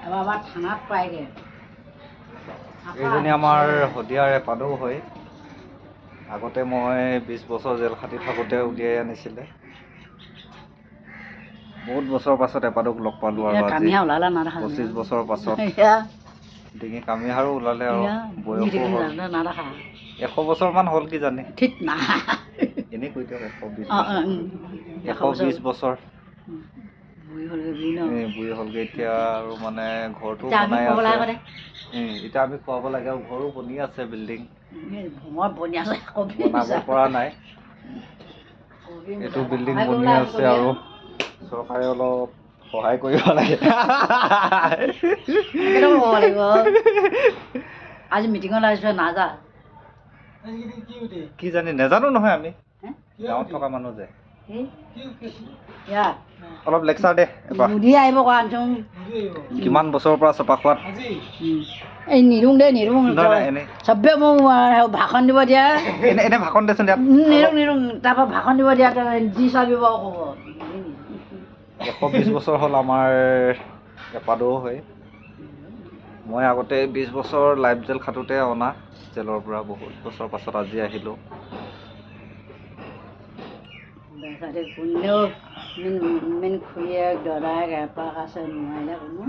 এবাৰ আমাৰ থানাত পায়গৈ। এইজনী আমাৰ শদিয়াৰ এপাদৌ হয়। আগতে মই 20 বছৰ জেল খাটি থাকোঁতে উলিয়াই আনিছিলে। বহুত বছৰৰ পাছত এপাদৌক লগ পালোঁ আৰু আজি 25 বছৰৰ পাছত ডিঙি কামিহাৰো ওলালে আৰু বয়সো হ'ল 100 বছৰমান হ'ল কি জানি ঠিক না এনেই কৈ দিয়ক 120 বছৰ বুঢ়ী হ'লগৈ এতিয়া আৰু মানে ঘৰটো বনাই আছে। এতিয়া আমি খুৱাব লাগে আৰু ঘৰো বনি আছে বিল্ডিং বনাব পৰা নাই। এইটো বিল্ডিং বনি আছে আৰু চৰকাৰে অলপ সহায় কৰিব লাগে। আজি মিটিঙত আহিছোঁ নাযা কি জানি নাজানো নহয় আমি গাঁৱত থকা মানুহ যে অলপ লেকচাৰ দে মুদি আহিব কোৱাচোন কিমান বছৰৰ পৰা চপা খোৱাত এই নিৰুং দে নিৰুং চবে মোক ভাষণ দিব দিয়া এনে ভাষণ দেচোন দিয়াত নিৰুং তাৰপৰা ভাষণ দিব দিয়া যি চাবি বাৰু ক'ব 120 বছৰ হ'ল আমাৰ এপাদৌ হয়। মই আগতে 20 বছৰ লাইফ জেল খাটোতে অনা জেলৰ পৰা বহুত বছৰ পাছত আজি আহিলোঁ। কোনেও মেইন খুৰীয়েক দদায়েক এপাক আছে নোৱাৰিলে কোনো